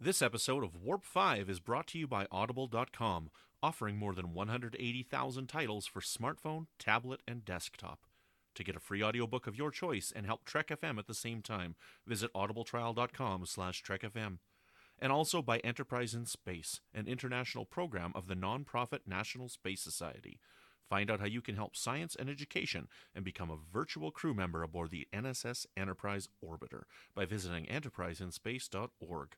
This episode of Warp 5 is brought to you by Audible.com, offering more than 180,000 titles for smartphone, tablet, and desktop. To get a free audiobook of your choice and help Trek FM at the same time, visit audibletrial.com/trekfm. And also by Enterprise in Space, an international program of the nonprofit National Space Society. Find out how you can help science and education and become a virtual crew member aboard the NSS Enterprise Orbiter by visiting enterpriseinspace.org.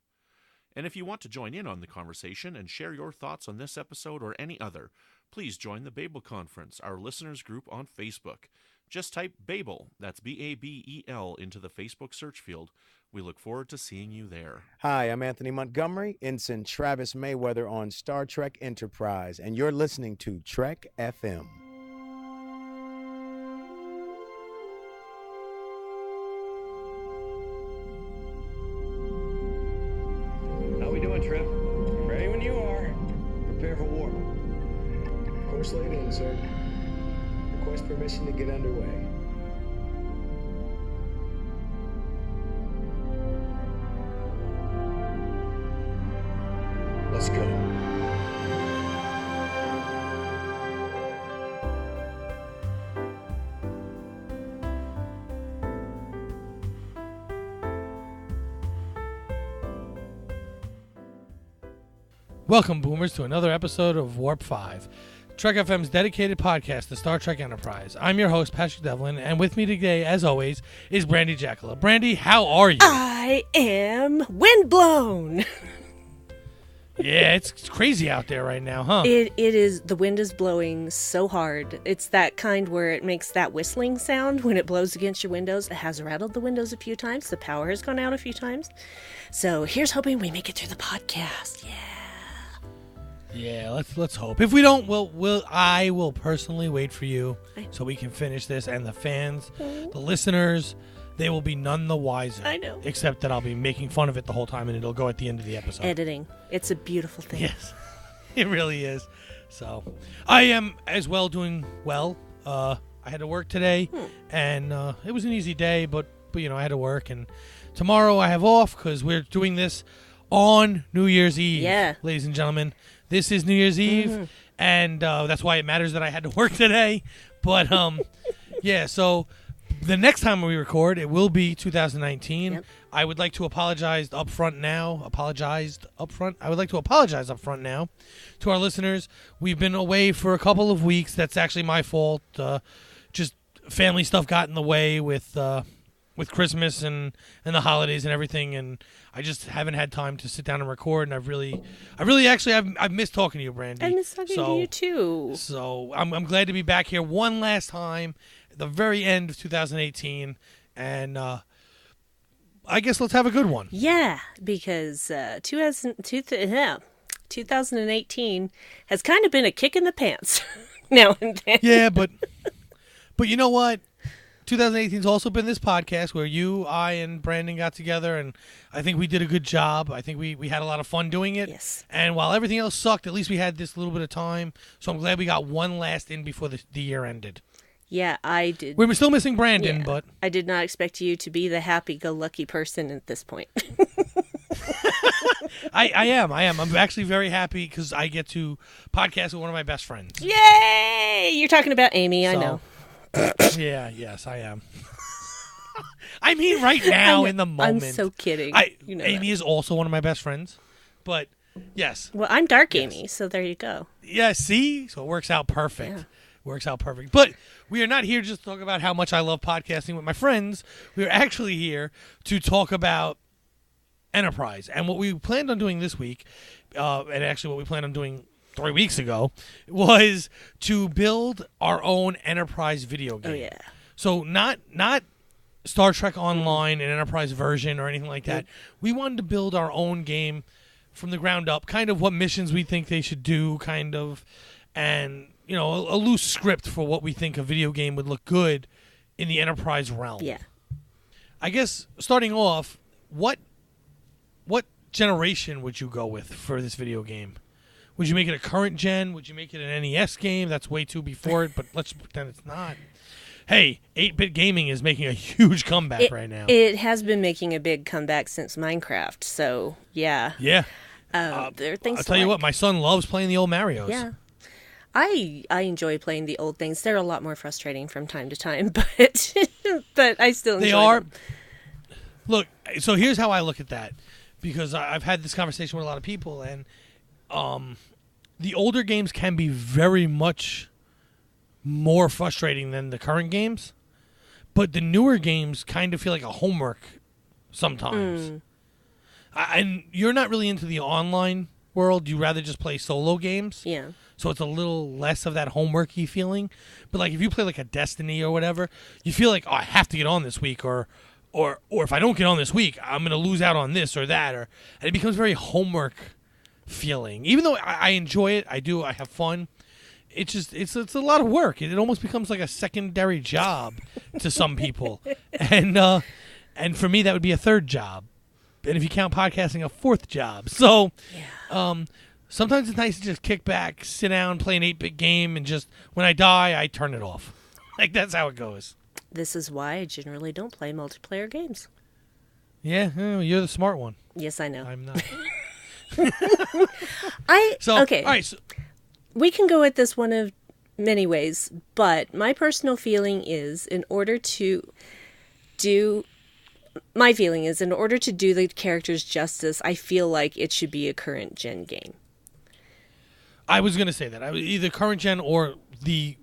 And if you want to join in on the conversation and share your thoughts on this episode or any other, please join the Babel Conference, our listeners group on Facebook. Just type Babel, that's B-A-B-E-L, into the Facebook search field. We look forward to seeing you there. Hi, I'm Anthony Montgomery, Ensign Travis Mayweather on Star Trek Enterprise, and you're listening to Trek FM. How we doing, Trip? Ready when you are. Prepare for warp. Course laid in, sir. Request permission to get underway. Let's go. Welcome, Boomers, to another episode of Warp 5, Trek FM's dedicated podcast to Star Trek Enterprise. I'm your host, Patrick Devlin, and with me today, as always, is Brandy Jackala. Brandy, how are you? I am windblown. Yeah, it's crazy out there right now, huh? It is. The wind is blowing so hard. It's that kind where it makes that whistling sound when it blows against your windows. It has rattled the windows a few times. The power has gone out a few times. So here's hoping we make it through the podcast. Yeah. Yeah, let's hope. If we don't, I will personally wait for you so we can finish this, and the fans, the listeners, they will be none the wiser. I know. Except that I'll be making fun of it the whole time, and it'll go at the end of the episode. Editing. It's a beautiful thing. Yes, it really is. So, I am as well doing well. I had to work today, and it was an easy day, but you know, I had to work, and tomorrow I have off because we're doing this on New Year's Eve. Yeah. Ladies and gentlemen, this is New Year's Eve, and that's why it matters that I had to work today. But, yeah, so the next time we record, it will be 2019. Yep. I would like to apologize up front now. I would like to apologize up front now to our listeners. We've been away for a couple of weeks. That's actually my fault. Just family stuff got in the way with Christmas and the holidays and everything, and I just haven't had time to sit down and record. And I've missed talking to you, Brandy. I miss talking to you too. So I'm glad to be back here one last time at the very end of 2018, and I guess let's have a good one. Yeah, because 2018 has kind of been a kick in the pants now and then. Yeah, but you know what? 2018's also been this podcast where you, I, and Brandon got together, and I think we did a good job. I think we had a lot of fun doing it. Yes. And while everything else sucked, at least we had this little bit of time. So I'm glad we got one last in before the year ended. Yeah, I did. We were still missing Brandon, but I did not expect you to be the happy-go-lucky person at this point. I am. I'm actually very happy because I get to podcast with one of my best friends. Yay! You're talking about Amy, I know. Yes, I am. I mean, right now in the moment. I'm so kidding. Amy is also one of my best friends, but yes. Well, I'm Dark Amy, so there you go. Yeah, see? So it works out perfect. Yeah. Works out perfect. But we are not here just to talk about how much I love podcasting with my friends. We are actually here to talk about Enterprise. And what we planned on doing this week, and actually what we planned on doing 3 weeks ago, was to build our own Enterprise video game. Oh, yeah. So not Star Trek Online, an Enterprise version or anything like that. We wanted to build our own game from the ground up, kind of what missions we think they should do, kind of, and, you know, a loose script for what we think a video game would look good in the Enterprise realm. Yeah. I guess, starting off, what generation would you go with for this video game? Would you make it a current gen? Would you make it an NES game? That's way too before it, but let's pretend it's not. hey, 8-bit gaming is making a huge comeback right now. It has been making a big comeback since Minecraft. So yeah, Yeah. there are things. I'll tell you what, my son loves playing the old Marios. Yeah. I enjoy playing the old things. They're a lot more frustrating from time to time, but but I still enjoy They are. them. Look, so here's how I look at that, because I've had this conversation with a lot of people, and the older games can be very much more frustrating than the current games, but the newer games kind of feel like a homework sometimes. And you're not really into the online world. You rather just play solo games. Yeah. So it's a little less of that homeworky feeling. But like if you play like a Destiny or whatever, you feel like, oh, I have to get on this week, or if I don't get on this week, I'm going to lose out on this or that, and it becomes very homework feeling. Even though I enjoy it, I have fun. It's just it's a lot of work. It almost becomes like a secondary job to some people, and for me that would be a third job, and if you count podcasting, a fourth job. So. Yeah. Sometimes it's nice to just kick back, sit down, play an 8-bit game, and just, when I die, I turn it off. Like, that's how it goes. This is why I generally don't play multiplayer games. Yeah, you're the smart one. Yes, I know. I'm not. Okay. All right. So, We can go at this one of many ways, but my personal feeling is in order to do the characters justice, I feel like it should be a current gen game. I was going to say that. Either current gen or the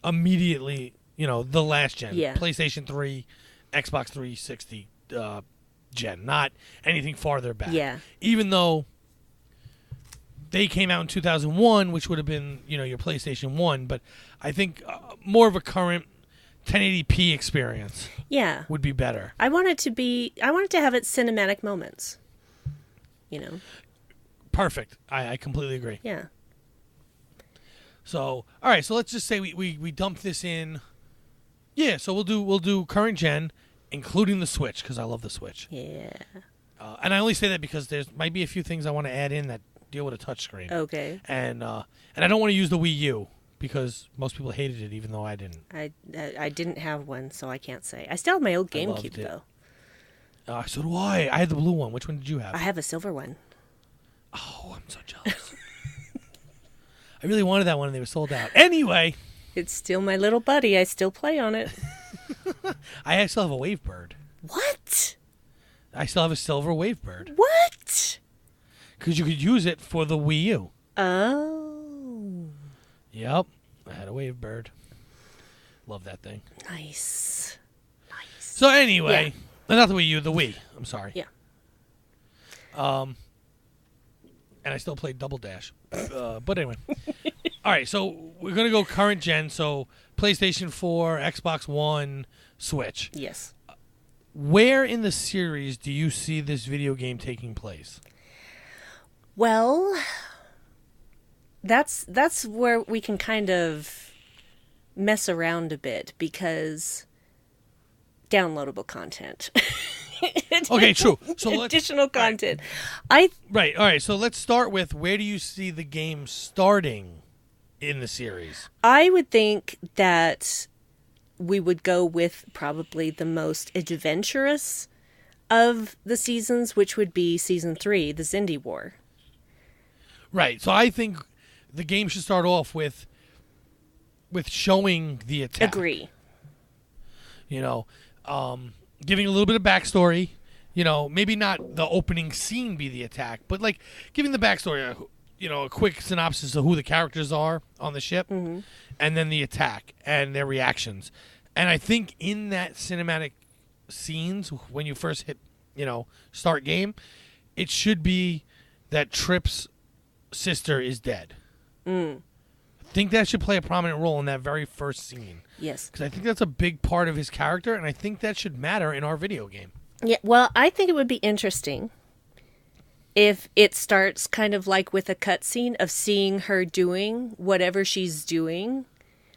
immediately, the last gen. Yeah. PlayStation 3, Xbox 360 gen, not anything farther back. Yeah. Even though they came out in 2001, which would have been, your PlayStation 1, but I think more of a current 1080p experience would be better. I want it to have its cinematic moments. Perfect. I completely agree. Yeah. So, all right, so let's just say we dump this in. Yeah, so we'll do current gen, including the Switch, because I love the Switch. Yeah. And I only say that because there might be a few things I want to add in that deal with a touchscreen. Okay. And I don't want to use the Wii U because most people hated it, even though I didn't. I didn't have one, so I can't say. I still have my old GameCube, though. So do I. I had the blue one. Which one did you have? I have a silver one. Oh, I'm so jealous. I really wanted that one, and they were sold out. Anyway. It's still my little buddy. I still play on it. I still have a Wavebird. What? I still have a silver Wavebird. What? Because you could use it for the Wii U. Oh. Yep. I had a Wavebird. Love that thing. Nice. So anyway, not the Wii U, the Wii. I'm sorry. Yeah. And I still played Double Dash. But anyway. All right, so we're going to go current gen. So PlayStation 4, Xbox One, Switch. Yes. Where in the series do you see this video game taking place? Well, that's where we can kind of mess around a bit because downloadable content. Okay, true. So additional content. Right. All right. So let's start with, where do you see the game starting in the series? I would think that we would go with probably the most adventurous of the seasons, which would be season 3, the Zindi War. Right. So I think the game should start off with showing the attack. Agree. Giving a little bit of backstory. Maybe not the opening scene be the attack, but like giving the backstory, a quick synopsis of who the characters are on the ship, and then the attack and their reactions. And I think in that cinematic scenes, when you first hit, start game, it should be that Trip's sister is dead. I think that should play a prominent role in that very first scene. Yes. Because I think that's a big part of his character, and I think that should matter in our video game. Yeah, well, I think it would be interesting if it starts kind of like with a cutscene of seeing her doing whatever she's doing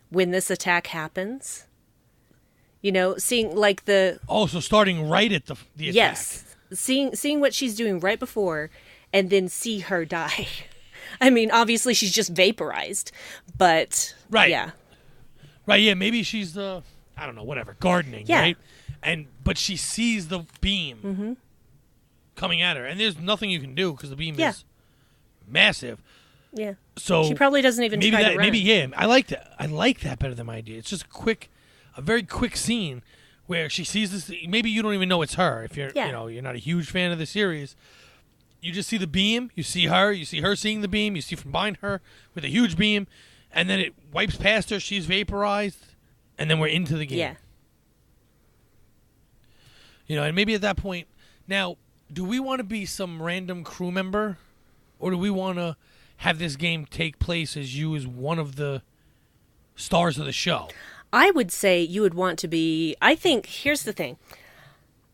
when this attack happens. Seeing like the... Oh, so starting right at the attack. Yes. Seeing what she's doing right before and then see her die. I mean, obviously she's just vaporized, but... Right. Yeah. Right, yeah, maybe she's the... I don't know, whatever, gardening, Yeah. right? But she sees the beam coming at her, and there's nothing you can do because the beam is massive. Yeah. So She probably doesn't even try to run. Maybe I like that. I like that better than my idea. It's just a very quick scene where she sees this. Maybe you don't even know it's her if you're you're not a huge fan of the series. You just see the beam. You see her seeing the beam. You see from behind her with a huge beam, and then it wipes past her. She's vaporized, and then we're into the game. Yeah. And maybe at that point, now, do we want to be some random crew member, or do we want to have this game take place as you as one of the stars of the show? I would say you would want to be. I think here's the thing.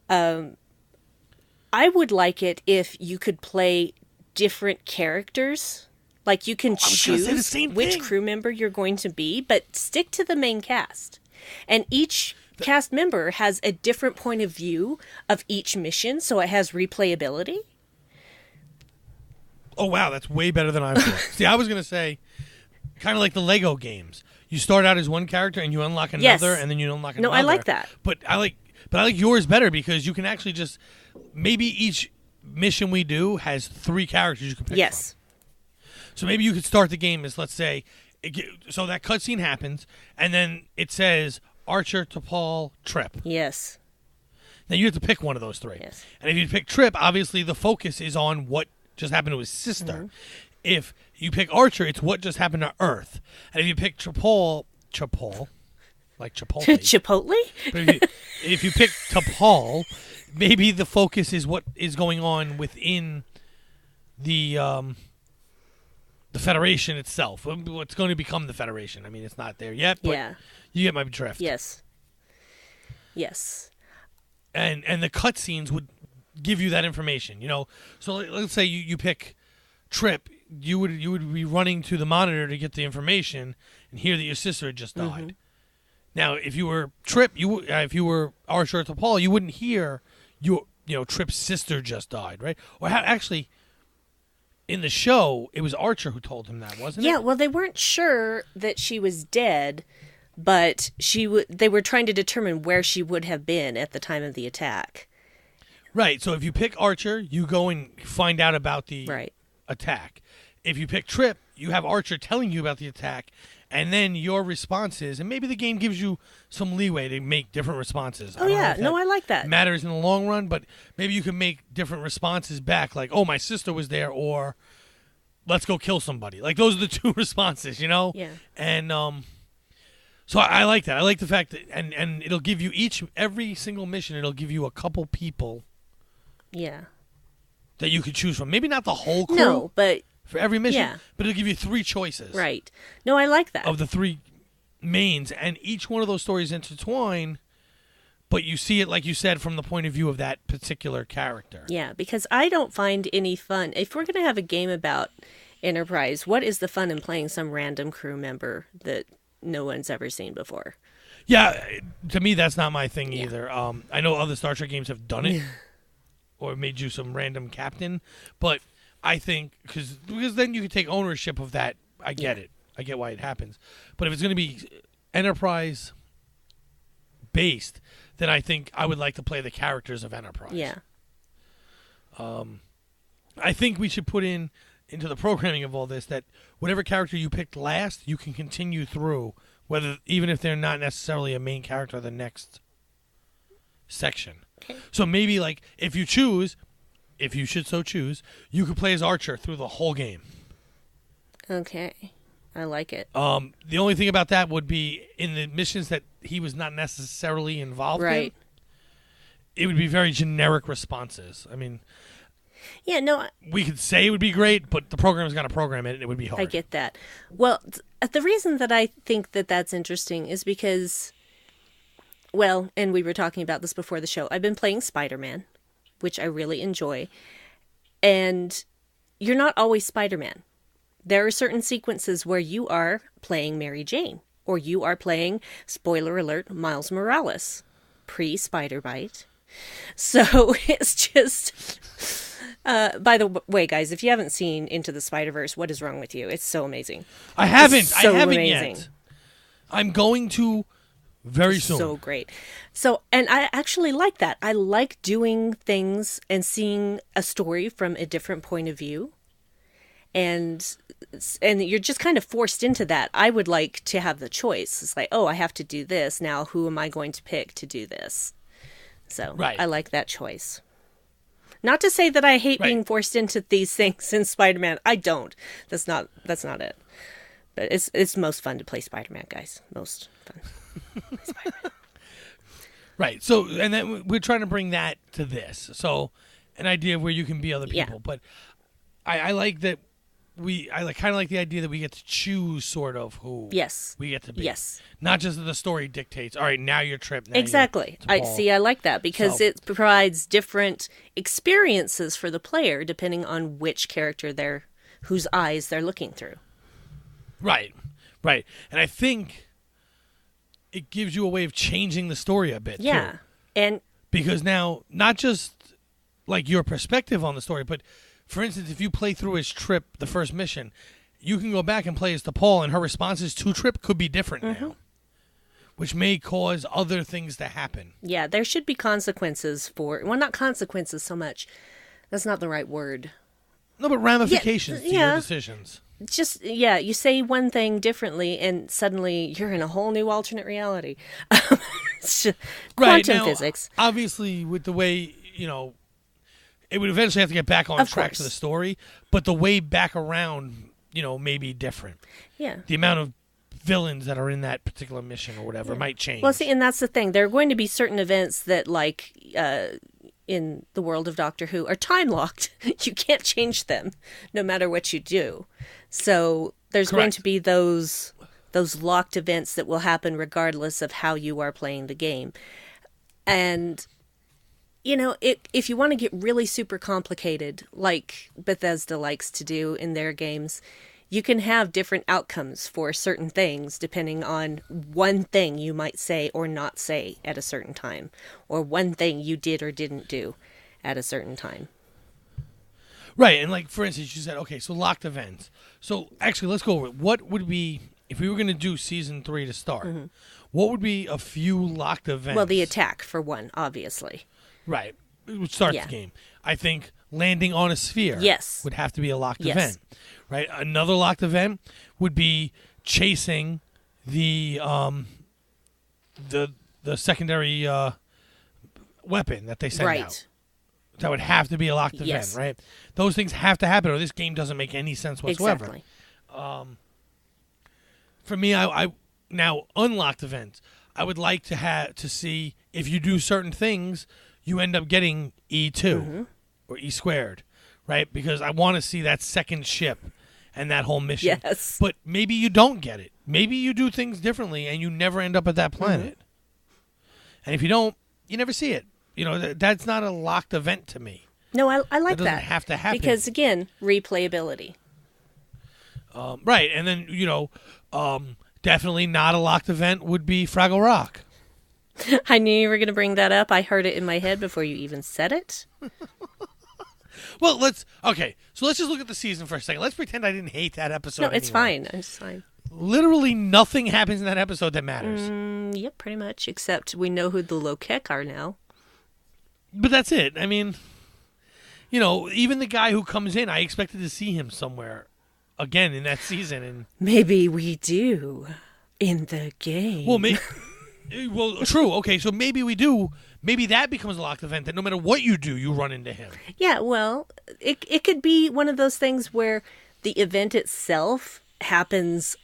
I would like it if you could play different characters. Like you can choose which crew member you're going to be, but stick to the main cast. And each cast member has a different point of view of each mission, so it has replayability. Oh, wow, that's way better than I thought. See, I was going to say, kind of like the Lego games. You start out as one character and you unlock another, and then you unlock another. No, I like that. But I like yours better because you can actually just, maybe each mission we do has 3 characters you can pick from. So maybe you could start the game as, let's say, so that cutscene happens, and then it says Archer, T'Pol, Trip. Yes. Now you have to pick one of those 3. Yes. And if you pick Trip, obviously the focus is on what just happened to his sister. If you pick Archer, it's what just happened to Earth. And if you pick T'Pol, like Chipotle. Chipotle? But if you pick T'Pol, maybe the focus is what is going on within the Federation itself. What's going to become the Federation. I mean, it's not there yet, but you get my drift. Yes. Yes. And the cutscenes would give you that information, So let's say you pick Trip, you would be running to the monitor to get the information and hear that your sister had just died. Now, if you were Trip, if you were Archer or T'Pol, you wouldn't hear Trip's sister just died, right? Or actually, in the show, it was Archer who told him that, wasn't it? Yeah, well, they weren't sure that she was dead, but they were trying to determine where she would have been at the time of the attack. Right, so if you pick Archer, you go and find out about the attack. If you pick Trip, you have Archer telling you about the attack, and then your responses, and maybe the game gives you some leeway to make different responses. Oh, yeah, I like that. Matters in the long run, but maybe you can make different responses back, like, oh, my sister was there, or let's go kill somebody. Like, those are the 2 responses, Yeah. And so I like that. I like the fact that, and it'll give you every single mission, it'll give you a couple people that you could choose from. Maybe not the whole crew. No, but for every mission, but it'll give you 3 choices. Right. No, I like that. Of the 3 mains, and each one of those stories intertwine, but you see it, like you said, from the point of view of that particular character. Yeah, because I don't find any fun. If we're going to have a game about Enterprise, what is the fun in playing some random crew member that no one's ever seen before? Yeah, to me, that's not my thing either. I know other Star Trek games have done it, or made you some random captain, but I think because then you can take ownership of that. I get it. I get why it happens. But if it's going to be Enterprise based, then I think I would like to play the characters of Enterprise. Yeah. I think we should put into the programming of all this that whatever character you picked last, you can continue through, even if they're not necessarily a main character of the next section. Okay. So maybe like if you should so choose, you could play as Archer through the whole game. Okay. I like it. The only thing about that would be in the missions that he was not necessarily involved in, it would be very generic responses. I mean, we could say it would be great, but the program's got to program it, and it would be hard. I get that. Well, the reason that I think that that's interesting is because, well, and we were talking about this before the show, I've been playing Spider-Man, which I really enjoy, and you're not always Spider-Man. There are certain sequences where you are playing Mary Jane, or you are playing, spoiler alert, Miles Morales, pre-Spider-Bite. So it's just... by the way, guys, if you haven't seen Into the Spider-Verse, what is wrong with you? It's so amazing. I haven't amazing. yet. I'm going to Very soon. So great. So, and I actually like that. I like doing things and seeing a story from a different point of view. And you're just kind of forced into that. I would like to have the choice. It's like, oh, I have to do this. Now, who am I going to pick to do this? So Right. I like that choice. Not to say that I hate being forced into these things in Spider-Man. I don't. That's not it. But it's most fun to play Spider-Man, guys. Most fun. Spider-Man. Right. So, and then we're trying to bring that to this. So, an idea of where you can be other people. Yeah. But I like that kind of like the idea that we get to choose sort of who Yes. we get to be. Yes. Not just that the story dictates, all right, now your trip. Now Exactly. you're to Paul. I like that because So- it provides different experiences for the player depending on which character whose eyes they're looking through. Right. Right. And I think it gives you a way of changing the story a bit, Yeah. too. And Because now, not just like your perspective on the story, but for instance, if you play through his trip, the first mission, you can go back and play as Paul, and her responses to Trip could be different now, which may cause other things to happen. yeah, there should be consequences not consequences so much. That's not the right word. No, but ramifications to yeah. your decisions. Just, yeah, you say one thing differently and suddenly you're in a whole new alternate reality. It's just quantum now, physics. Obviously, with the way, it would eventually have to get back on Of track course. to the story, but the way back around, may be different. Yeah. The amount of villains that are in that particular mission or whatever might change. Well, see, and that's the thing. There are going to be certain events that, like, in the world of Doctor Who, are time locked. You can't change them, no matter what you do. So there's going Correct. to be those locked events that will happen regardless of how you are playing the game. And if you want to get really super complicated, like Bethesda likes to do in their games, you can have different outcomes for certain things depending on one thing you might say or not say at a certain time, or one thing you did or didn't do at a certain time. Right, and like for instance, you said, okay, so locked events. So actually, let's go over it. What would be if we were going to do season 3 to start? What would be a few locked events? Well, the attack, for one, obviously. Right, it would start Yeah. the game. I think landing on a sphere. Yes. would have to be a locked Yes. event. Right, another locked event would be chasing the secondary weapon that they send Right. out. That would have to be a locked event, Yes. right? Those things have to happen, or this game doesn't make any sense whatsoever. Exactly. For me, I now unlocked events. I would like to see if you do certain things, you end up getting E2 or E squared, right? Because I want to see that second ship and that whole mission. Yes. But maybe you don't get it. Maybe you do things differently and you never end up at that planet. And if you don't, you never see it. That's not a locked event to me. No, I like That doesn't that. have to happen. Because, again, replayability. Right, and then, definitely not a locked event would be Fraggle Rock. I knew you were going to bring that up. I heard it in my head before you even said it. Well, let's just look at the season for a second. Let's pretend I didn't hate that episode. No, it's anyway. fine. It's fine. Literally nothing happens in that episode that matters. Yep, pretty much. Except we know who the Lokek are now. But that's it. I mean, even the guy who comes in, I expected to see him somewhere again in that season. And Maybe we do in the game. well, true. Okay, so maybe we do. Maybe that becomes a locked event that no matter what you do, you run into him. Yeah, well, it could be one of those things where the event itself happens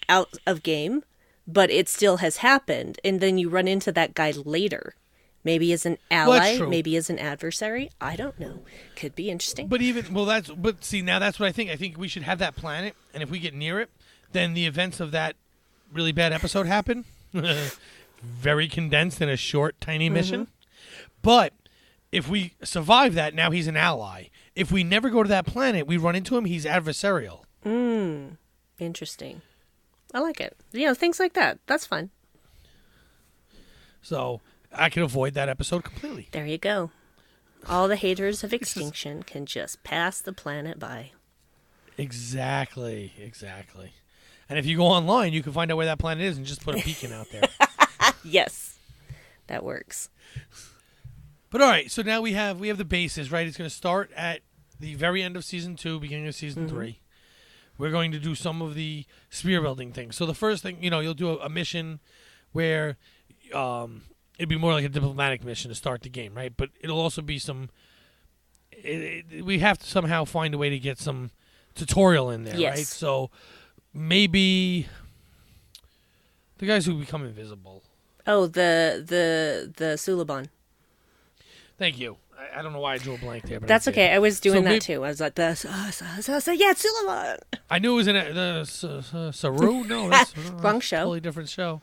out of game, but it still has happened, and then you run into that guy later. Maybe as an Well, that's ally, true. maybe as an adversary. I don't know. Could be interesting. But see, now that's what I think. I think we should have that planet, and if we get near it, then the events of that really bad episode happen. Very condensed in a short, tiny mission. But if we survive that, now he's an ally. If we never go to that planet, we run into him, he's adversarial. Interesting. I like it. Things like that. That's fun. So I can avoid that episode completely. There you go. All the haters of extinction can just pass the planet by. Exactly. And if you go online, you can find out where that planet is and just put a beacon out there. Yes, that works. But all right, so now we have the basis, right? It's going to start at the very end of season 2, beginning of season 3. We're going to do some of the spear building things. So the first thing, you'll do a mission where it'd be more like a diplomatic mission to start the game, right? But it'll also be we have to somehow find a way to get some tutorial in there, Yes. right? So maybe the guys who become invisible. Oh, the Suliban. Thank you. I don't know why I drew a blank there, but That's I did. okay. I was doing So that maybe- too. I was like, yeah, Suliban. I knew it was in the Saru. No, that's Wrong show. Totally different show.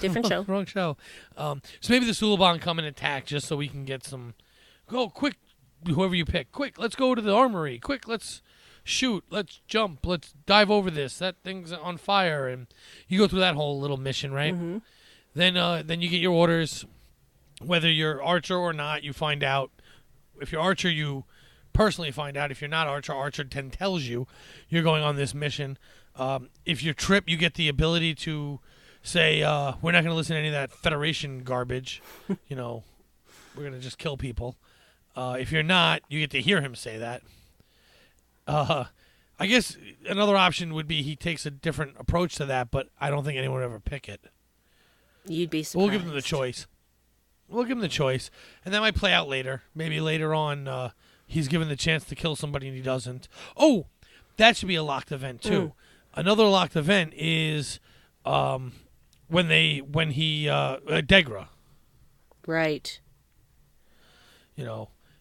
Different show. Wrong show. So maybe the Suliban come and attack just so we can get some. Go quick, whoever you pick. Quick, let's go to the armory. Quick, let's shoot. Let's jump. Let's dive over this. That thing's on fire, and you go through that whole little mission, right? Mm-hmm. Then you get your orders. Whether you're Archer or not, you find out. If you're Archer, you personally find out. If you're not Archer, Archer then tells you you're going on this mission. If you're Trip, you get the ability to say, we're not going to listen to any of that Federation garbage. We're going to just kill people. If you're not, you get to hear him say that. I guess another option would be he takes a different approach to that, but I don't think anyone would ever pick it. You'd be surprised. We'll give them the choice. And that might play out later. Maybe later on, he's given the chance to kill somebody and he doesn't. Oh, that should be a locked event too. Another locked event is when he Degra. Right.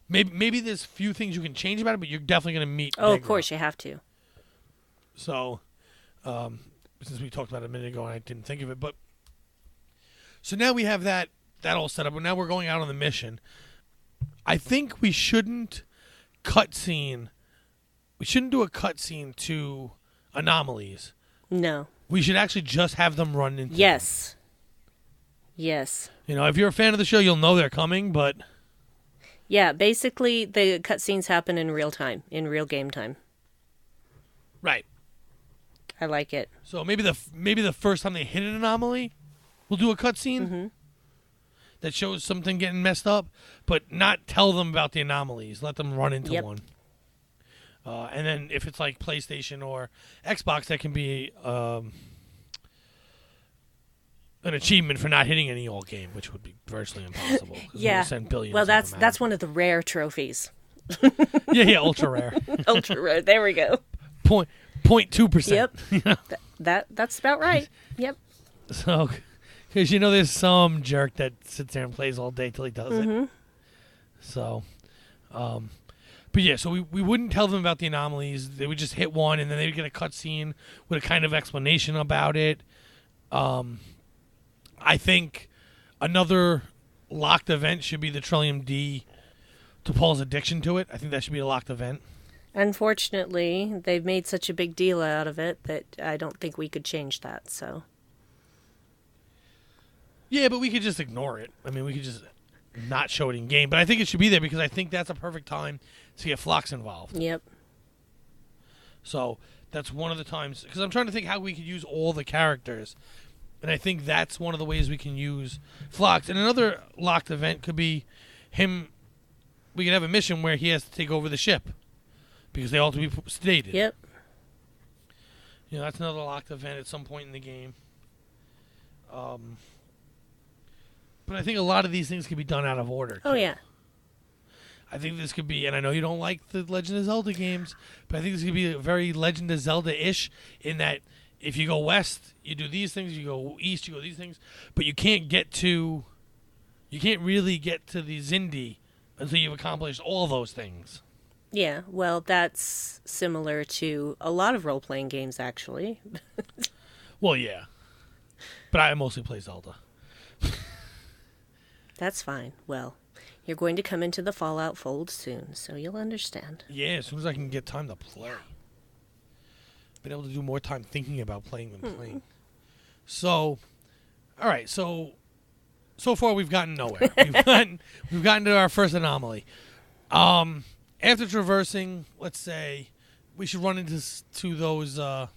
Maybe there's few things you can change about it, but you're definitely going to meet. Oh, Degra. of course you have to. So, since we talked about it a minute ago and I didn't think of it, but so now we have that all set up, and now we're going out on the mission. I think we shouldn't do a cutscene to anomalies. No. We should actually just have them run into. Yes. If you're a fan of the show, you'll know they're coming, but Yeah, basically the cutscenes happen in real time, in real game time. right. I like it. So maybe the first time they hit an anomaly, we'll do a cutscene that shows something getting messed up, but not tell them about the anomalies. Let them run into one. And then if it's like PlayStation or Xbox, that can be an achievement for not hitting any all game, which would be virtually impossible. 'Cause Yeah. we'll send billions Well, of them that's out. one of the rare trophies. Yeah, ultra rare. Ultra rare. There we go. 0.2%. Yep. That's about right. Yep. So, because there's some jerk that sits there and plays all day till he does it. So, but yeah, so we wouldn't tell them about the anomalies. They would just hit one, and then they'd get a cutscene with a kind of explanation about it. I think another locked event should be the Trillium D to Paul's addiction to it. I think that should be a locked event. Unfortunately, they've made such a big deal out of it that I don't think we could change that. So. Yeah, but we could just ignore it. I mean, we could just not show it in game. But I think it should be there because I think that's a perfect time to get Phlox involved. Yep. So that's one of the times, because I'm trying to think how we could use all the characters. And I think that's one of the ways we can use Phlox. And another locked event could be him. We could have a mission where he has to take over the ship because they all have to be sedated. Yep. That's another locked event at some point in the game. But I think a lot of these things could be done out of order. Oh, too. yeah. I think this could be, and I know you don't like the Legend of Zelda games, but I think this could be a very Legend of Zelda-ish in that if you go west, you do these things, you go east, you go these things, but you can't really get to the Zindi until you've accomplished all those things. Yeah, well, that's similar to a lot of role-playing games, actually. Well, yeah. But I mostly play Zelda. That's fine. Well, you're going to come into the Fallout fold soon, so you'll understand. Yeah, as soon as I can get time to play. Been able to do more time thinking about playing than playing. So, all right, so far we've gotten nowhere. We've gotten to our first anomaly. After traversing, let's say, we should run into those. I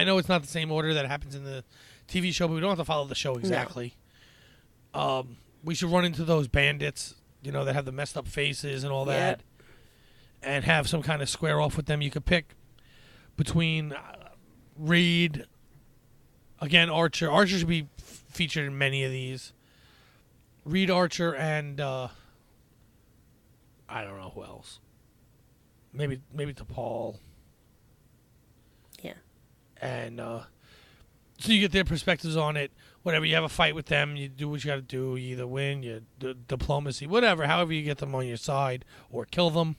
know it's not the same order that happens in the TV show, but we don't have to follow the show exactly. We should run into those bandits, that have the messed up faces and all that, and have some kind of square off with them. You could pick between Reed, again, Archer. Archer should be featured in many of these. Reed, Archer, and I don't know who else. Maybe DePaul. Yeah. And so you get their perspectives on it. Whatever, you have a fight with them, you do what you got to do. You either win, you diplomacy, whatever. However you get them on your side or kill them.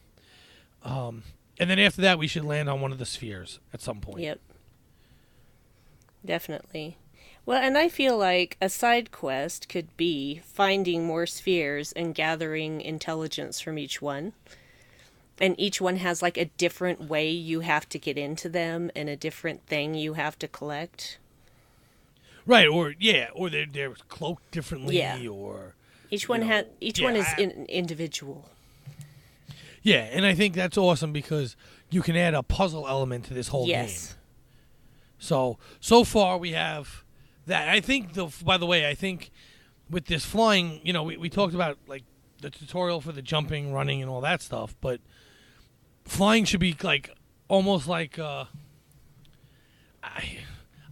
And then after that, we should land on one of the spheres at some point. Yep. Definitely. Well, and I feel like a side quest could be finding more spheres and gathering intelligence from each one. And each one has like a different way you have to get into them and a different thing you have to collect. Right, or they're cloaked differently, or each one is individual. Yeah, and I think that's awesome because you can add a puzzle element to this whole game. So far we have that. I think by the way, I think with this flying, we talked about like the tutorial for the jumping, running, and all that stuff, but flying should be like almost like I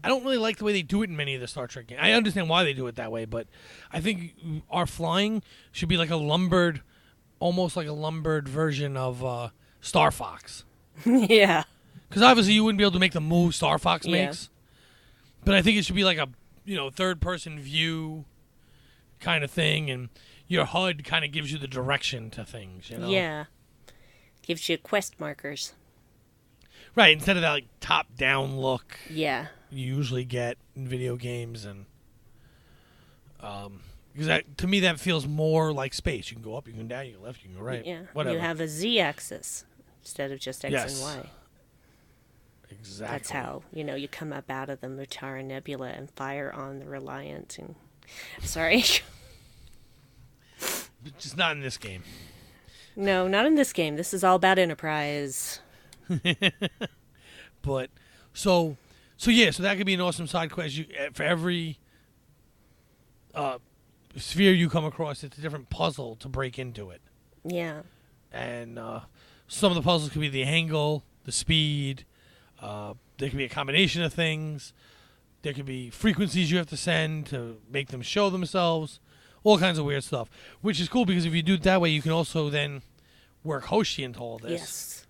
don't really like the way they do it in many of the Star Trek games. I understand why they do it that way, but I think our flying should be like almost like a lumbered version of Star Fox. Yeah. Because obviously you wouldn't be able to make the move Star Fox makes. But I think it should be like a third-person view kind of thing, and your HUD kind of gives you the direction to things, Yeah. Gives you quest markers. Right, instead of that like top-down look you usually get in video games, and because to me that feels more like space. You can go up, you can go down, you can go left, you can go right. Yeah, whatever. You have a Z-axis instead of just X and Y. Exactly. That's how you come up out of the Mutara Nebula and fire on the Reliant. And sorry, just not in this game. No, not in this game. This is all about Enterprise. But so that could be an awesome side quest. For every sphere you come across, it's a different puzzle to break into it. Yeah. And some of the puzzles could be the angle, the speed. There could be a combination of things. There could be frequencies you have to send to make them show themselves. All kinds of weird stuff, which is cool because if you do it that way, you can also then work Hoshi into all this. Yes.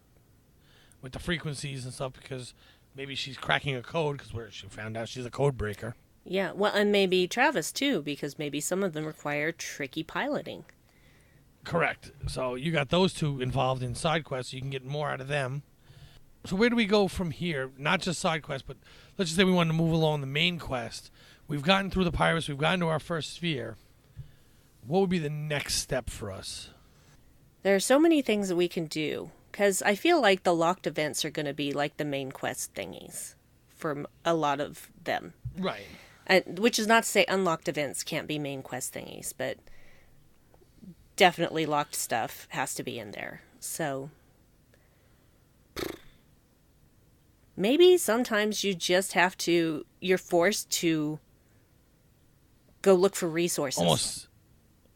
With the frequencies and stuff, because maybe she's cracking a code because she found out she's a code breaker. Yeah, well, and maybe Travis too, because maybe some of them require tricky piloting. Correct. So you got those two involved in side quests, so you can get more out of them. So where do we go from here? Not just side quests, but let's just say we want to move along the main quest. We've gotten through the pirates. We've gotten to our first sphere. What would be the next step for us? There are so many things that we can do, because I feel like the locked events are going to be like the main quest thingies for a lot of them. Right. Which is not to say unlocked events can't be main quest thingies, but definitely locked stuff has to be in there. So maybe sometimes you just have to, you're forced to go look for resources.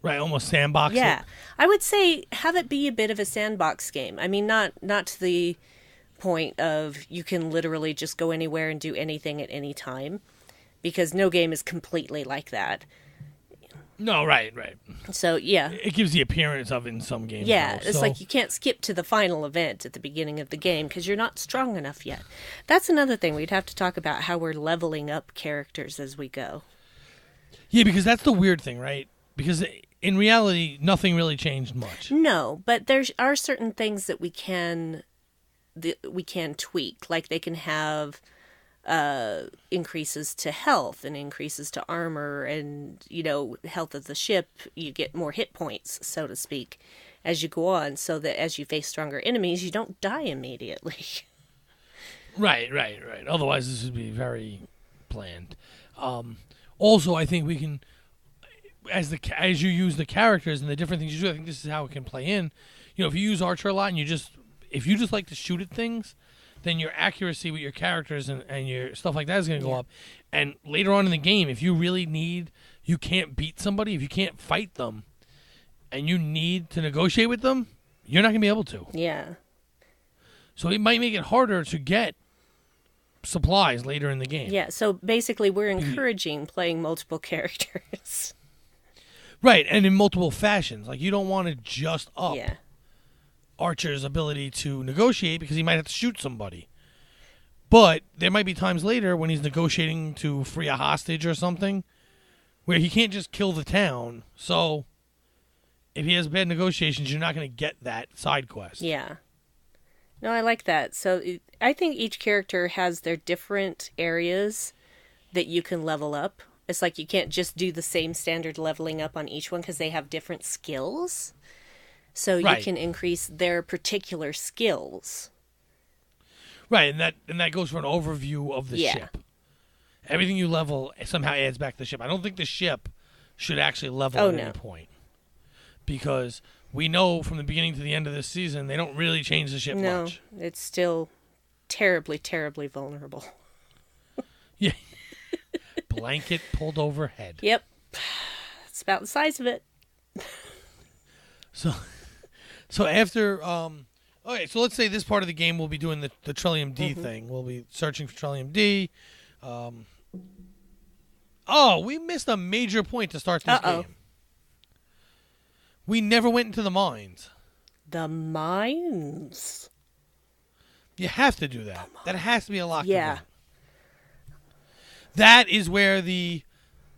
Almost sandbox. Yeah. I would say have it be a bit of a sandbox game. I mean, not to the point of you can literally just go anywhere and do anything at any time, because no game is completely like that. No, right. So, yeah. It gives the appearance of it in some games. Yeah, though, it's like you can't skip to the final event at the beginning of the game because you're not strong enough yet. That's another thing. We'd have to talk about how we're leveling up characters as we go. Yeah, because that's the weird thing, right? Because in reality, nothing really changed much. No, but there are certain things that we can tweak. Like they can have increases to health and increases to armor and, health of the ship. You get more hit points, so to speak, as you go on, so that as you face stronger enemies, you don't die immediately. Right. Otherwise, this would be very bland. Also, I think we can, as you use the characters and the different things you do, I think this is how it can play in. If you use Archer a lot and if you just like to shoot at things, then your accuracy with your characters and your stuff like that is going to go up. And later on in the game, if you really need you can't beat somebody, if you can't fight them, and you need to negotiate with them, you're not going to be able to. Yeah. So it might make it harder to get supplies later in the game. Yeah, so basically we're encouraging playing multiple characters. Right, and in multiple fashions. Like, you don't want to just up Yeah. Archer's ability to negotiate because he might have to shoot somebody. But there might be times later when he's negotiating to free a hostage or something where he can't just kill the town. So if he has bad negotiations, you're not going to get that side quest. Yeah. No, I like that. So I think each character has their different areas that you can level up. It's like you can't just do the same standard leveling up on each one because they have different skills. So Right. you can increase their particular skills. Right, and that goes for an overview of the Yeah. ship. Everything you level somehow adds back to the ship. I don't think the ship should actually level at any point. Because we know from the beginning to the end of this season, they don't really change the ship much. No, it's still terribly, terribly vulnerable. Yeah. Blanket pulled overhead. Yep. It's about the size of it. So after okay, so let's say this part of the game we'll be doing the Trillium D thing. We'll be searching for Trillium D. Oh, we missed a major point to start this game. We never went into the mines. The mines. You have to do that. That has to be a locked Yeah. event. That is where the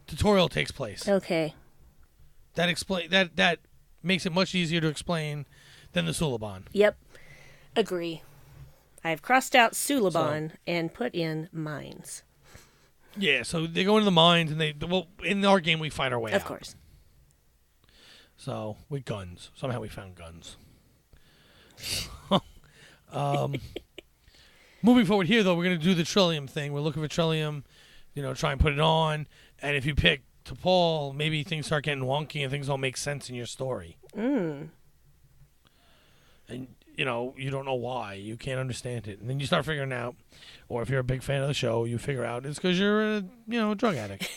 tutorial takes place. Okay. That makes it much easier to explain than the Suliban. Yep. Agree. I've crossed out Suliban and put in mines. Yeah, so they go into the mines and in our game we fight our way out. Of course. So, with guns. Somehow we found guns. Moving forward here, though, we're going to do the Trillium thing. We're looking for Trillium, try and put it on. And if you pick T'Pol, maybe things start getting wonky and things don't make sense in your story. And, you don't know why. You can't understand it. And then you start figuring out, or if you're a big fan of the show, you figure out it's because you're a drug addict.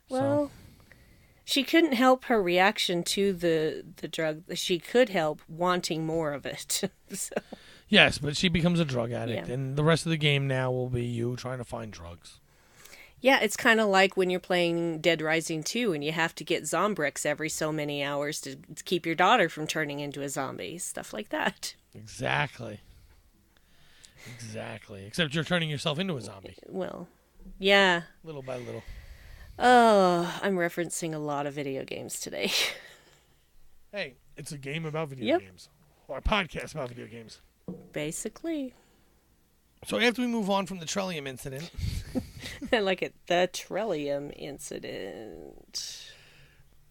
Well... She couldn't help her reaction to the drug. She could help wanting more of it. So. Yes, but she becomes a drug addict, Yeah. and the rest of the game now will be you trying to find drugs. Yeah, it's kind of like when you're playing Dead Rising 2 and you have to get Zombrix every so many hours to keep your daughter from turning into a zombie. Stuff like that. Exactly. Except you're turning yourself into a zombie. Well, yeah. Little by little. Oh, I'm referencing a lot of video games today. Hey, it's a game about video games. Or a podcast about video games. Basically. So after we move on from the Trillium incident... I like it. The Trillium incident.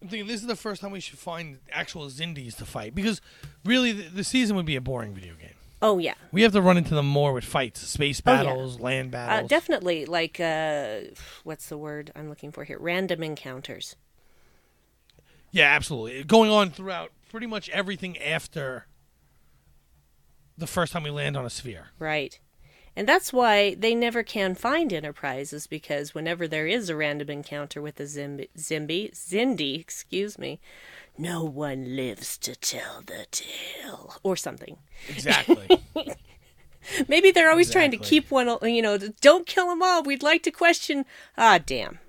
I'm thinking this is the first time we should find actual Zindies to fight. Because really, the season would be a boring video game. Oh, yeah. We have to run into them more with fights. Space battles, land battles. Definitely, like, what's the word I'm looking for here? Random encounters. Yeah, absolutely. Going on throughout pretty much everything after the first time we land on a sphere. Right. And that's why they never can find Enterprises, because whenever there is a random encounter with a Zindi, excuse me, no one lives to tell the tale, or something. Exactly. Maybe they're always trying to keep one, don't kill them all. We'd like to question. Ah, damn.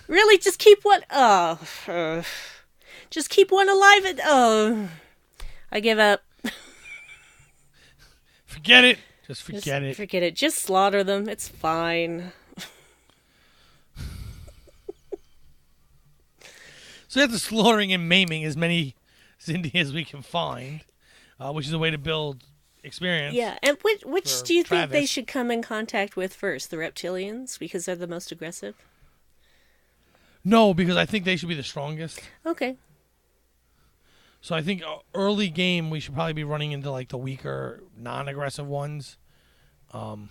Really, just keep one. Just keep one alive. I give up. Forget it. Just forget it. Forget it. Just slaughter them. It's fine. So after slaughtering and maiming as many Zindi as we can find, which is a way to build experience. Yeah, and which do you think they Travis. should come in contact with first? The reptilians, because they're the most aggressive? No, because I think they should be the strongest. Okay. So I think early game we should probably be running into like the weaker, non-aggressive ones. The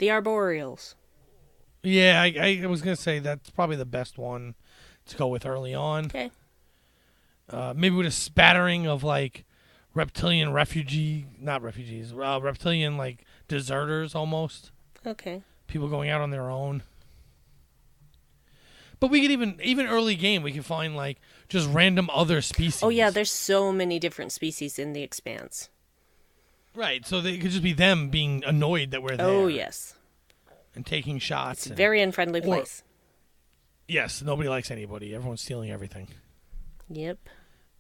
arboreals. Yeah, I was going to say that's probably the best one to go with early on. Okay. Maybe with a spattering of like reptilian reptilian like deserters almost. Okay. People going out on their own. But we could even early game, we could find like just random other species. Oh yeah, there's so many different species in the Expanse. Right, so they could just be them being annoyed that we're there. Oh yes. And taking shots. It's a very unfriendly place. Yes, nobody likes anybody. Everyone's stealing everything. Yep.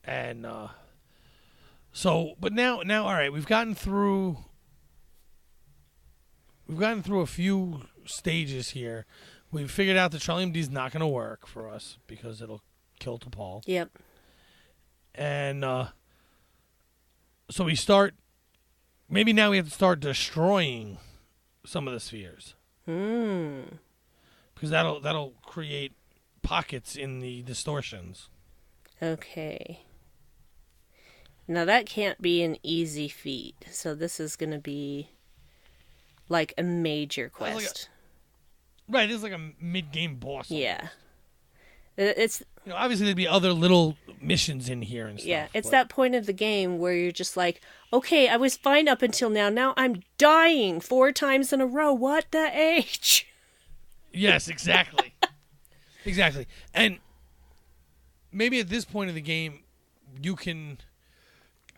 And but now all right, we've gotten through a few stages here. We've figured out that Charlie MD is not going to work for us because it'll kill T'Pol. Yep. And so we start. Maybe now we have to start destroying some of the spheres. Because that'll create pockets in the distortions. Okay. Now that can't be an easy feat. So this is going to be like a major quest. Right, it's like a mid-game boss. Yeah. It's obviously there'd be other little missions in here and stuff. Yeah, it's that point of the game where you're just like, okay, I was fine up until now. Now I'm dying 4 times in a row. What the H? Yes, exactly. Exactly. And maybe at this point of the game, you can...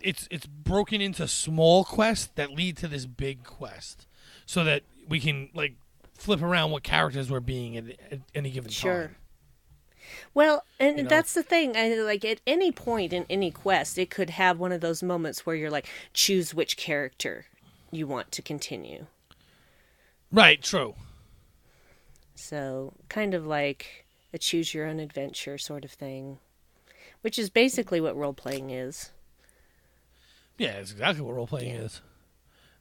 It's broken into small quests that lead to this big quest. So that we can, like, flip around what characters we're being at any given time. Well, and that's the thing. Like at any point in any quest, it could have one of those moments where you're like, choose which character you want to continue. Right, true. So, kind of like a choose your own adventure sort of thing, which is basically what role-playing is. Yeah, it's exactly what role-playing is.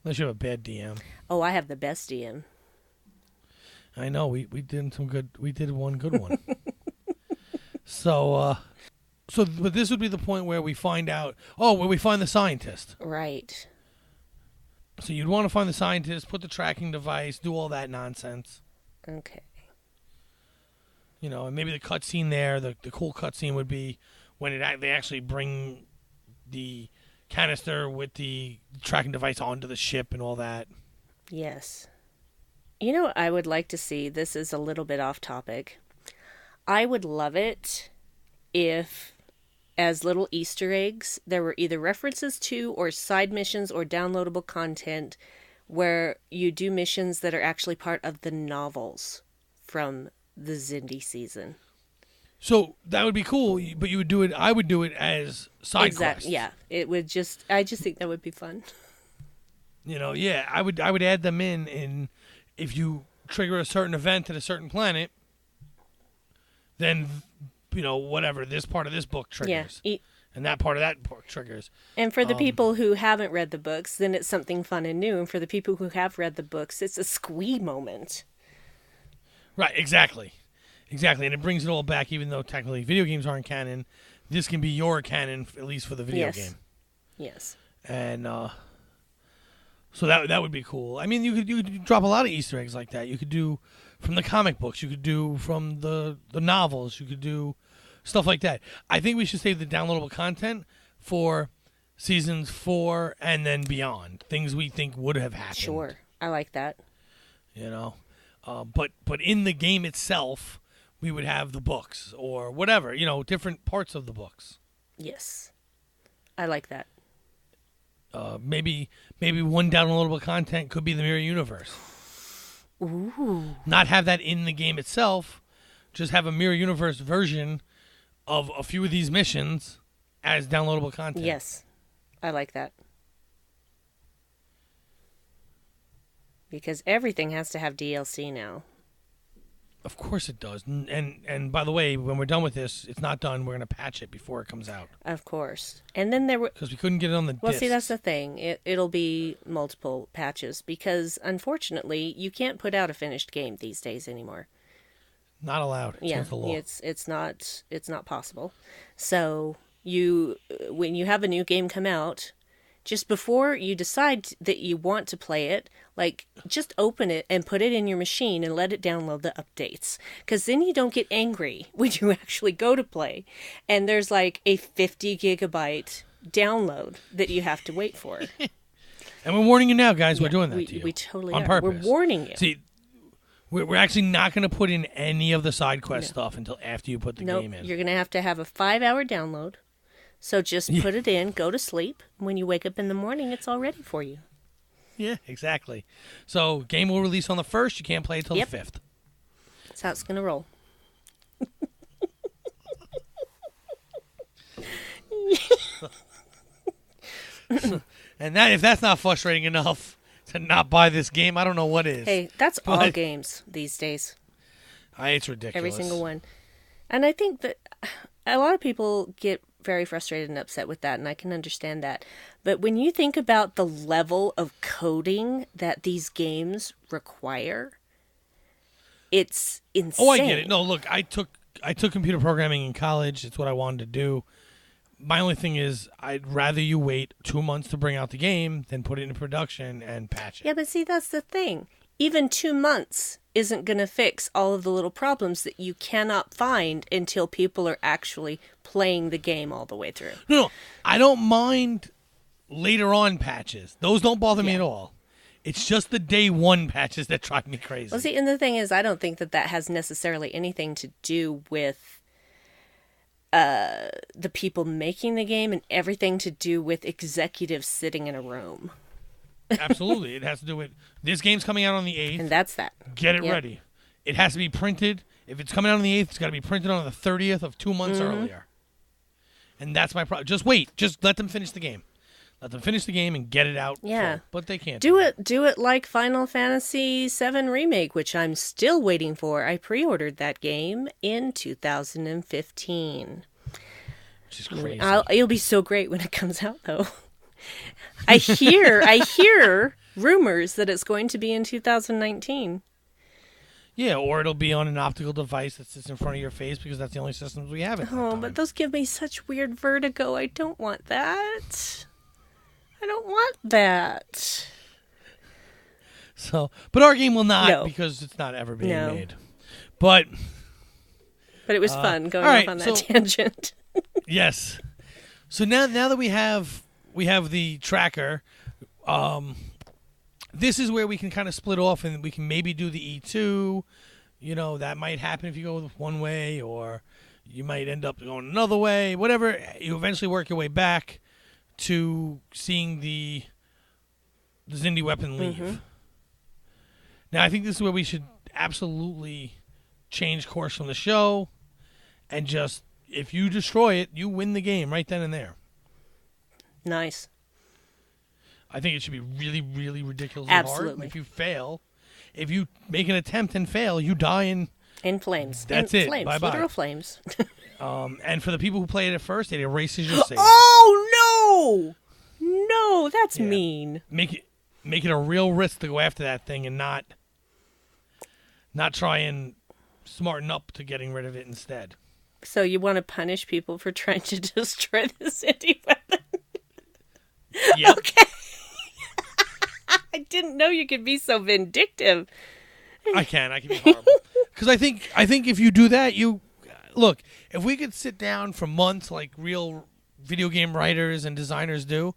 Unless you have a bad DM. Oh, I have the best DM. I know, we did one good one. But this would be the point where we find out, where we find the scientist. Right. So you'd want to find the scientist, put the tracking device, do all that nonsense. Okay. And maybe the cutscene there, the cool cutscene would be when they actually bring the canister with the tracking device onto the ship and all that. Yes. You know what I would like to see? This is a little bit off topic. I would love it if, as little Easter eggs, there were either references to or side missions or downloadable content where you do missions that are actually part of the novels from the Zindi season. So that would be cool, but you would do it. I would do it as side quests. Yeah, it would just. I just think that would be fun. Yeah, I would add them in if you trigger a certain event at a certain planet, then whatever this part of this book triggers, and that part of that book triggers. And for the people who haven't read the books, then it's something fun and new. And for the people who have read the books, it's a squee moment. Right, exactly. And it brings it all back, even though technically video games aren't canon. This can be your canon, at least for the video game. Yes. And so that would be cool. I mean, you could drop a lot of Easter eggs like that. You could do from the comic books. You could do from the novels. You could do stuff like that. I think we should save the downloadable content for seasons 4 and then beyond. Things we think would have happened. Sure, I like that. But in the game itself, we would have the books or whatever, different parts of the books. Yes, I like that. Maybe one downloadable content could be the Mirror Universe. Ooh. Not have that in the game itself, just have a Mirror Universe version of a few of these missions as downloadable content. Yes, I like that. Because everything has to have DLC now. Of course it does. And by the way, when we're done with this, it's not done. We're going to patch it before it comes out. Of course. And then there were... Because we couldn't get it on the disc. Well, see, that's the thing. It'll be multiple patches because, unfortunately, you can't put out a finished game these days anymore. Not allowed. It's against the law. It's not possible. So when you have a new game come out, just before you decide that you want to play it, just open it and put it in your machine and let it download the updates. Because then you don't get angry when you actually go to play. And there's a 50 gigabyte download that you have to wait for. And we're warning you now, guys. We're doing that we, to you. We totally on are. purpose. We're warning you. See, we're actually not going to put in any of the side quest stuff until after you put the game in. You're going to have a 5-hour download. So just put it in, go to sleep. When you wake up in the morning, it's all ready for you. Yeah, exactly. So game will release on the 1st. You can't play it till the 5th. That's how it's going to roll. And if that's not frustrating enough to not buy this game, I don't know what is. Hey, that's all games these days. It's ridiculous. Every single one. And I think that a lot of people get very frustrated and upset with that, and I can understand that. But when you think about the level of coding that these games require, it's insane. Oh, I get it. No, look, I took computer programming in college. It's what I wanted to do. My only thing is I'd rather you wait 2 months to bring out the game than put it into production and patch it. Yeah, but see, that's the thing. Even 2 months isn't going to fix all of the little problems that you cannot find until people are actually playing the game all the way through. No, I don't mind later on patches. Those don't bother me at all. It's just the day one patches that drive me crazy. Well, see, and the thing is, I don't think that has necessarily anything to do with the people making the game and everything to do with executives sitting in a room. Absolutely. It has to do with this game's coming out on the 8th. And that's that. Get it ready. It has to be printed. If it's coming out on the 8th, it's got to be printed on the 30th of 2 months earlier. And that's my problem. Just wait. Just let them finish the game. Let them finish the game and get it out. Yeah. But they can't. Do it like Final Fantasy VII Remake, which I'm still waiting for. I pre-ordered that game in 2015. Which is crazy. It'll be so great when it comes out, though. I hear rumors that it's going to be in 2019. Yeah, or it'll be on an optical device that sits in front of your face because that's the only systems we have at that time. But those give me such weird vertigo. I don't want that. I don't want that. So, but our game will not because it's not ever being made. But it was fun going off on that tangent. Yes. So now that we have the tracker, this is where we can kind of split off and we can maybe do the E2. You know, that might happen if you go one way, or you might end up going another way. Whatever, you eventually work your way back to seeing the Zindi weapon leave. Mm-hmm. Now, I think this is where we should absolutely change course from the show and just, if you destroy it, you win the game right then and there. Nice. I think it should be really, really ridiculously hard. If you fail, if you make an attempt and fail, you die in flames. That's in it. Flames. Bye-bye. Literal flames. And for the people who play it at first, it erases your save. Oh no, that's mean. Make it a real risk to go after that thing and not try and smarten up to getting rid of it instead. So you want to punish people for trying to destroy the Zindi weapon? Yep. Okay. I didn't know you could be so vindictive. I can be horrible. Because I think if you do that, look, if we could sit down for months like real video game writers and designers do,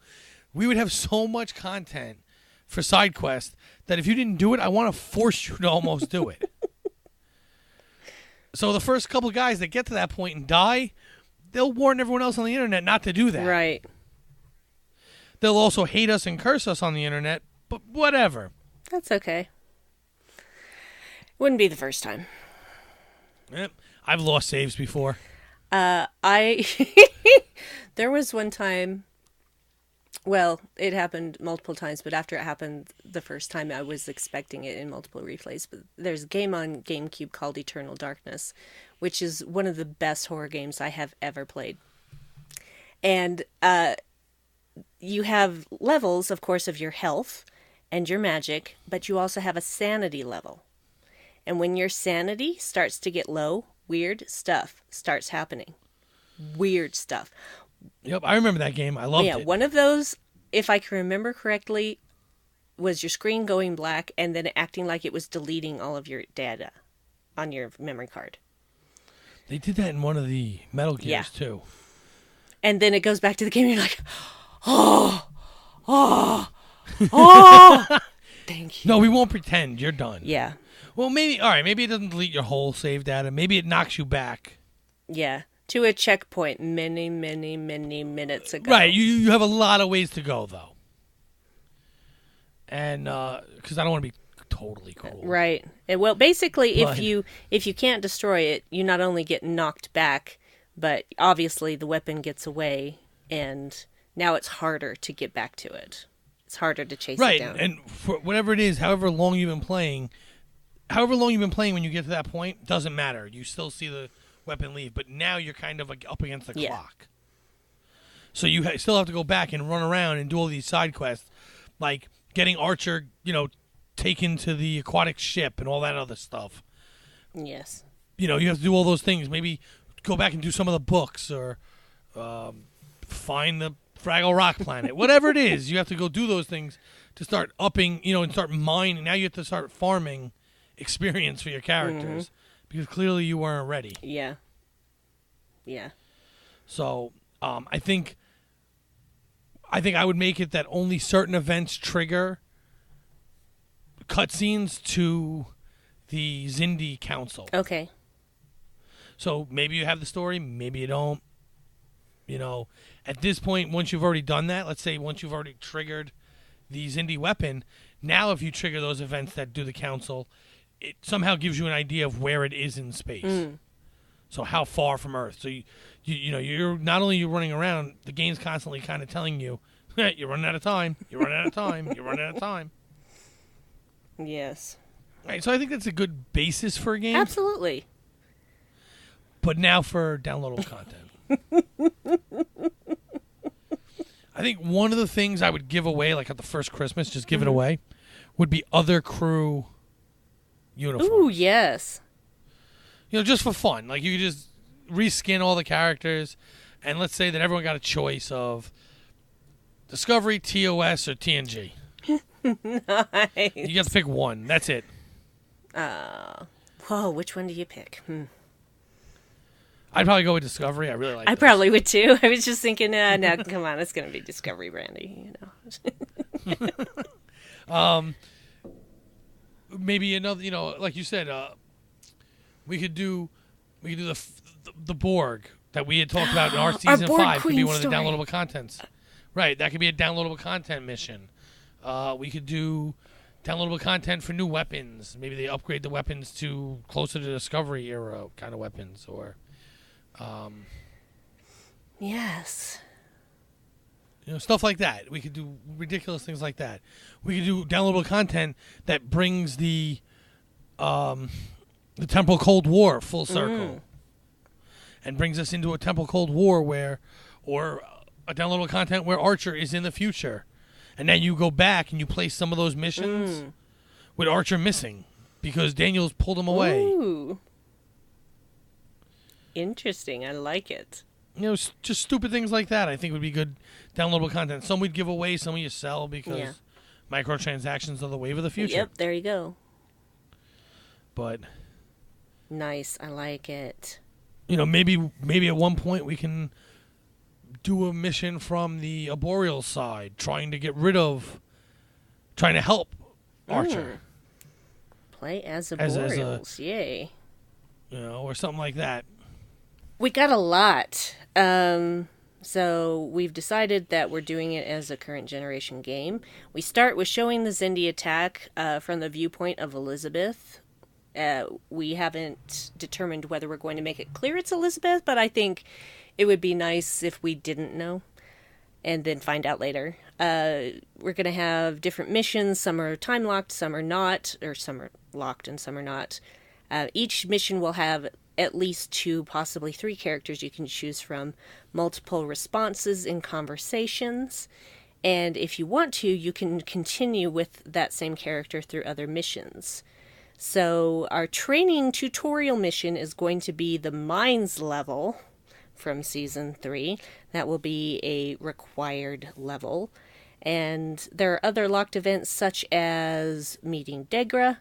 we would have so much content for side quests that if you didn't do it, I want to force you to almost do it. So the first couple guys that get to that point and die, they'll warn everyone else on the internet not to do that. Right. They'll also hate us and curse us on the internet, but whatever. That's okay. Wouldn't be the first time. Yep. I've lost saves before. There was one time, well, it happened multiple times, but after it happened the first time, I was expecting it in multiple replays. But there's a game on GameCube called Eternal Darkness, which is one of the best horror games I have ever played. And you have levels, of course, of your health and your magic, but you also have a sanity level. And when your sanity starts to get low, weird stuff starts happening. Weird stuff. Yep, I remember that game. I loved it. Yeah, one of those, if I can remember correctly, was your screen going black and then acting like it was deleting all of your data on your memory card. They did that in one of the Metal Gears, too. And then it goes back to the game and you're like, Oh! Thank you. No, we won't pretend. You're done. Yeah. Well, maybe, all right, maybe it doesn't delete your whole save data. Maybe it knocks you back. Yeah. To a checkpoint many, many, many minutes ago. Right. You have a lot of ways to go, though. And, because I don't want to be totally cool. Right. Well, basically, But- if you can't destroy it, you not only get knocked back, but obviously the weapon gets away, and now it's harder to get back to it. It's harder to chase it down. Right. And for whatever it is, however long you've been playing when you get to that point, doesn't matter. You still see the weapon leave, but now you're kind of like up against the clock. So you still have to go back and run around and do all these side quests, like getting Archer, taken to the aquatic ship and all that other stuff. Yes. You have to do all those things. Maybe go back and do some of the books or find the Fraggle Rock planet. Whatever it is, you have to go do those things to start upping, and start mining. Now you have to start farming experience for your characters because clearly you weren't ready. Yeah. Yeah. So I think I would make it that only certain events trigger cutscenes to the Zindi Council. Okay. So maybe you have the story, maybe you don't. At this point, once you've already done that, let's say once you've already triggered the Zindi weapon, now if you trigger those events that do the council, it somehow gives you an idea of where it is in space. So how far from Earth. So you're not only you're running around, the game's constantly kind of telling you, you're running out of time, you're running out of time, you're running out of time. Yes. Right, so I think that's a good basis for a game. Absolutely. But now for downloadable content. I think one of the things I would give away, like at the first Christmas, just give it away, would be other crew uniforms. Ooh, yes. Just for fun. Like you could just reskin all the characters, and let's say that everyone got a choice of Discovery, TOS, or TNG. Nice. You got to pick one. That's it. Whoa, which one do you pick? I'd probably go with Discovery. I really like I this. probably would too. I was just thinking, no, come on, it's going to be Discovery Brandy, Maybe another, like you said, we could do the Borg that we had talked about in our season Borg 5 could be Queen one of the story. downloadable contents. Right, that could be a downloadable content mission. We could do downloadable content for new weapons. Maybe they upgrade the weapons to closer to Discovery era kind of weapons, or Yes. stuff like that. We could do ridiculous things like that. We could do downloadable content that brings the Temporal Cold War full circle, and brings us into a Temporal Cold War or a downloadable content where Archer is in the future, and then you go back and you play some of those missions with Archer missing because Daniels pulled him away. Ooh. Interesting. I like it. Just stupid things like that I think would be good downloadable content. Some we'd give away, some you sell because microtransactions are the wave of the future. Yep, there you go. But Nice. I like it. maybe at one point we can do a mission from the Arboreal side, trying to help Archer. Play as a As a- Boreals. Yay. Or something like that. We got a lot. So we've decided that we're doing it as a current generation game. We start with showing the Zindi attack from the viewpoint of Elizabeth. We haven't determined whether we're going to make it clear it's Elizabeth, but I think it would be nice if we didn't know and then find out later. We're going to have different missions. Some are time-locked, some are not, or some are locked and some are not. Each mission will have at least 2, possibly 3 characters you can choose from, multiple responses in conversations, and if you want to, you can continue with that same character through other missions. So our training tutorial mission is going to be the Mines level from Season 3. That will be a required level. And there are other locked events such as meeting Degra,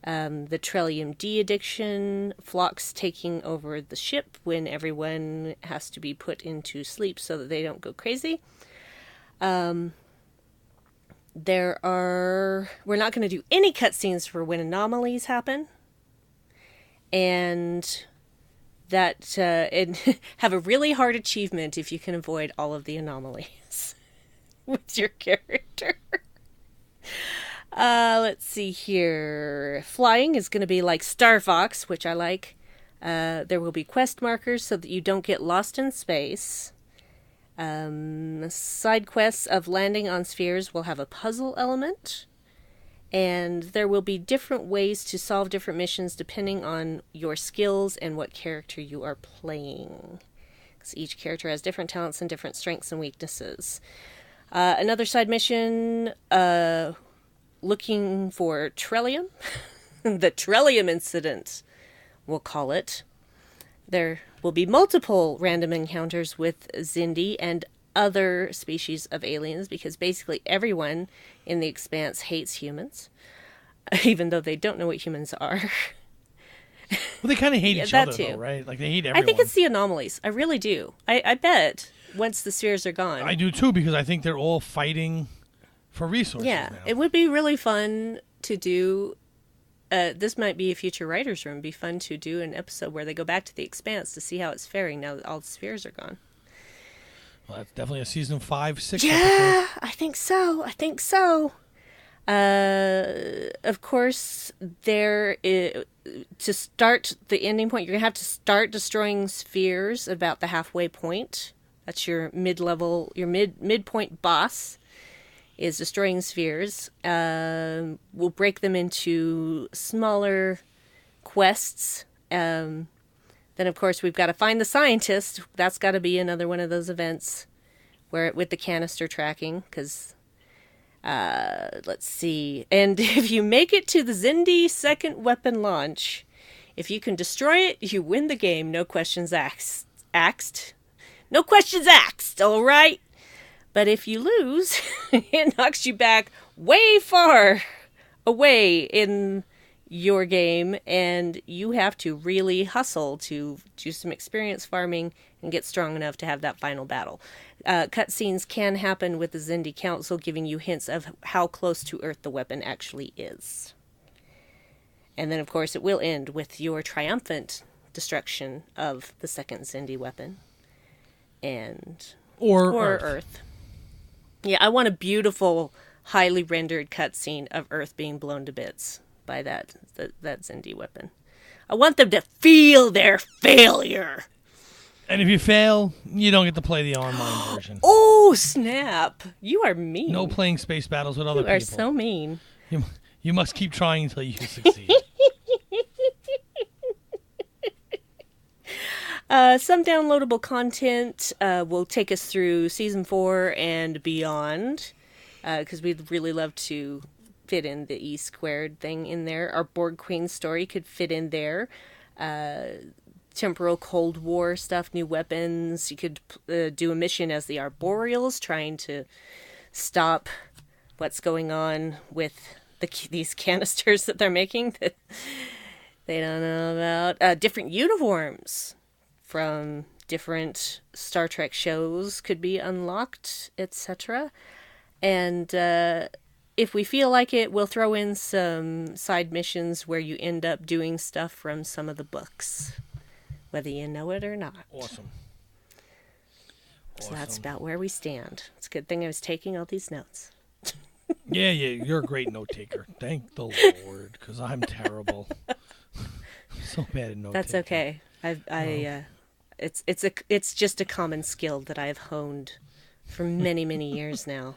the Trillium D addiction, Phlox taking over the ship when everyone has to be put into sleep so that they don't go crazy. We're not going to do any cutscenes for when anomalies happen. And that have a really hard achievement if you can avoid all of the anomalies with your character. Let's see here. Flying is going to be like Star Fox, which I like. There will be quest markers so that you don't get lost in space. Side quests of landing on spheres will have a puzzle element. And there will be different ways to solve different missions depending on your skills and what character you are playing. Because each character has different talents and different strengths and weaknesses. Another side mission, looking for Trellium. The Trellium incident, we'll call it. There will be multiple random encounters with Xindi and other species of aliens, because basically everyone in the Expanse hates humans, even though they don't know what humans are. Well, they kind of hate each other, though, right? Like, they hate everyone. I think it's the anomalies. I really do. I bet once the spheres are gone. I do, too, because I think they're all fighting for resources now. It would be really fun to do. This might be a future writer's room. It'd be fun to do an episode where they go back to the Expanse to see how it's faring now that all the spheres are gone. Well, that's definitely a season 5, 6 Yeah, episode. I think so. Of course, to start the ending point, you're going to have to start destroying spheres about the halfway point. That's your mid-level, your midpoint boss is destroying spheres. We'll break them into smaller quests. Then, of course, we've got to find the scientist. That's got to be another one of those events where with the canister tracking, because, let's see. And if you make it to the Xindi second weapon launch, if you can destroy it, you win the game. No questions asked. No questions asked, all right? But if you lose, it knocks you back way far away in your game, and you have to really hustle to do some experience farming and get strong enough to have that final battle. Cutscenes can happen with the Xindi Council, giving you hints of how close to Earth the weapon actually is. And then, of course, it will end with your triumphant destruction of the second Xindi weapon. Or Earth. Yeah, I want a beautiful, highly rendered cutscene of Earth being blown to bits by that Xindi weapon. I want them to feel their failure. And if you fail, you don't get to play the online version. Oh, snap. You are mean. No playing space battles with other people. You are so mean. You must keep trying until you succeed. Some downloadable content will take us through Season 4 and beyond, because we'd really love to fit in the E-squared thing in there. Our Borg Queen story could fit in there. Temporal Cold War stuff, new weapons. You could do a mission as the Arboreals, trying to stop what's going on with these canisters that they're making that they don't know about. Different uniforms from different Star Trek shows could be unlocked, etc. And if we feel like it, we'll throw in some side missions where you end up doing stuff from some of the books, whether you know it or not. Awesome. So that's about where we stand. It's a good thing I was taking all these notes. Yeah, you're a great note taker. Thank the Lord, because I'm terrible. I'm so bad at note taking. That's okay. It's just a common skill that I have honed for many, many years now.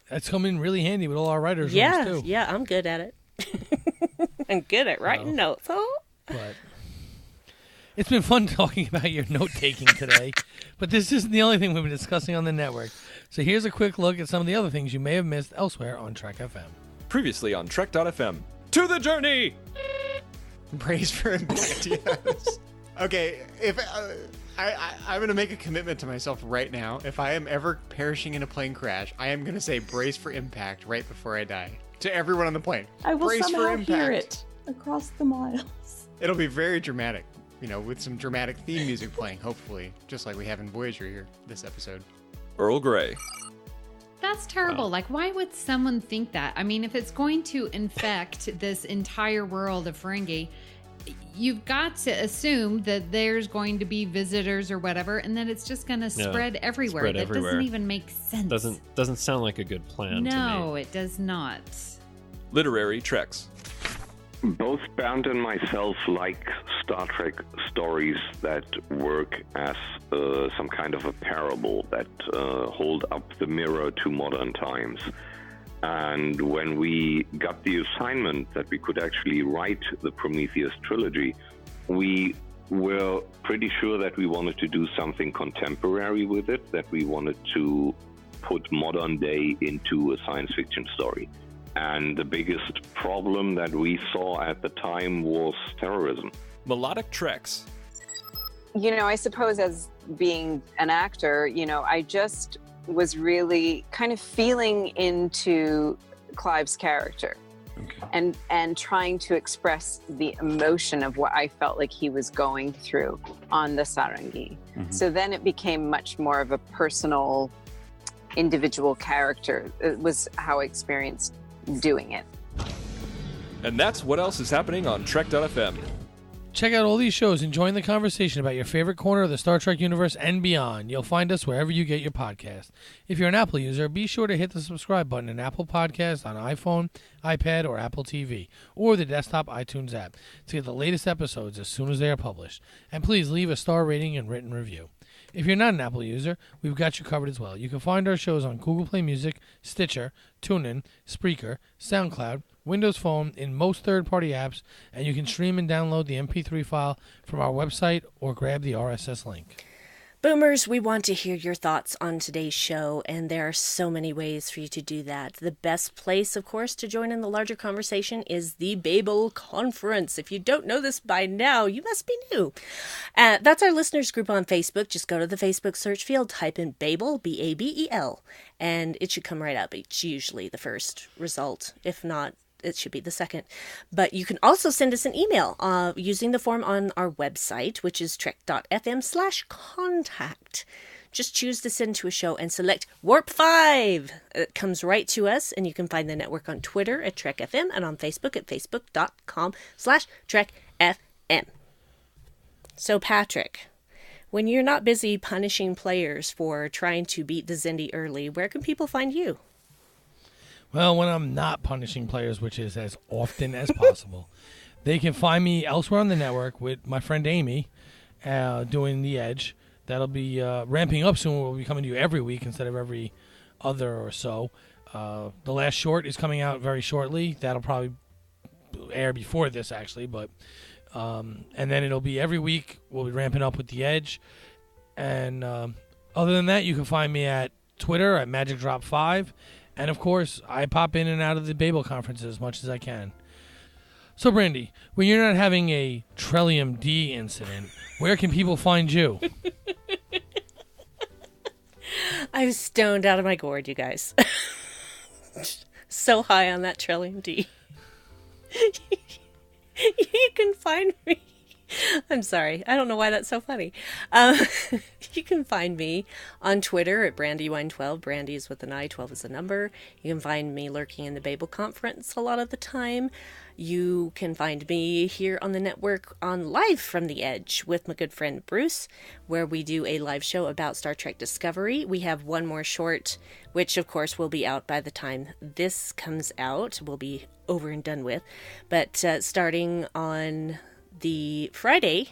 That's come in really handy with all our writers' rooms, too. Yeah, I'm good at it. I'm good at writing notes, huh? But it's been fun talking about your note-taking today, but this isn't the only thing we've been discussing on the network. So here's a quick look at some of the other things you may have missed elsewhere on Trek FM. Previously on Trek.fm. To the journey! Brace for impact, yes. Okay, if I'm going to make a commitment to myself right now. If I am ever perishing in a plane crash, I am going to say brace for impact right before I die. To everyone on the plane. I will brace somehow for impact. hear it across the miles. It'll be very dramatic, with some dramatic theme music playing, hopefully, just like we have in Voyager here this episode. Earl Grey. That's terrible. Like, why would someone think that? I mean, if it's going to infect this entire world of Ferengi, you've got to assume that there's going to be visitors or whatever, and then it's just going to spread everywhere. That doesn't even make sense. Doesn't sound like a good plan to me. No, it does not. Literary Treks. Both Bernd and myself like Star Trek stories that work as some kind of a parable that hold up the mirror to modern times. And when we got the assignment that we could actually write the Prometheus trilogy, we were pretty sure that we wanted to do something contemporary with it, that we wanted to put modern day into a science fiction story. And the biggest problem that we saw at the time was terrorism. Melodic Treks. I suppose as being an actor, I just was really kind of feeling into Clive's character. Okay. And trying to express the emotion of what I felt like he was going through on the Sarangi. Mm-hmm. So then it became much more of a personal, individual character. It was how I experienced doing it. And that's what else is happening on Trek.fm. Check out all these shows and join the conversation about your favorite corner of the Star Trek universe and beyond. You'll find us wherever you get your podcast. If you're an Apple user, be sure to hit the subscribe button in Apple Podcasts on iPhone, iPad, or Apple TV, or the desktop iTunes app to get the latest episodes as soon as they are published. And please leave a star rating and written review. If you're not an Apple user, we've got you covered as well. You can find our shows on Google Play Music, Stitcher, TuneIn, Spreaker, SoundCloud, Windows Phone, in most third-party apps, and you can stream and download the MP3 file from our website or grab the RSS link. Boomers, we want to hear your thoughts on today's show, and there are so many ways for you to do that. The best place, of course, to join in the larger conversation is the Babel Conference. If you don't know this by now, you must be new. That's our listeners group on Facebook. Just go to the Facebook search field, type in Babel, B-A-B-E-L, and it should come right up. It's usually the first result. If not, it should be the second. But you can also send us an email using the form on our website, which is trek.fm/contact. Just choose to send to a show and select Warp 5. It comes right to us, and you can find the network on Twitter at Trek FM and on Facebook at facebook.com/TrekFM. So, Patrick, when you're not busy punishing players for trying to beat the Xindi early, where can people find you? Well, when I'm not punishing players, which is as often as possible, they can find me elsewhere on the network with my friend Amy doing The Edge. That'll be ramping up soon. We'll be coming to you every week instead of every other or so. The last short is coming out very shortly. That'll probably air before this, actually. But and then it'll be every week. We'll be ramping up with The Edge. And other than that, you can find me at Twitter at MagicDrop5. And, of course, I pop in and out of the Babel conferences as much as I can. So, Brandy, when you're not having a Trellium D incident, where can people find you? I'm stoned out of my gourd, you guys. So high on that Trellium D. You can find me. I'm sorry. I don't know why that's so funny. You can find me on Twitter at Brandywine12. Brandy is with an I, 12 is a number. You can find me lurking in the Babel Conference a lot of the time. You can find me here on the network on Live from the Edge with my good friend Bruce, where we do a live show about Star Trek Discovery. We have one more short, which of course will be out by the time this comes out. We'll be over and done with. But starting on the Friday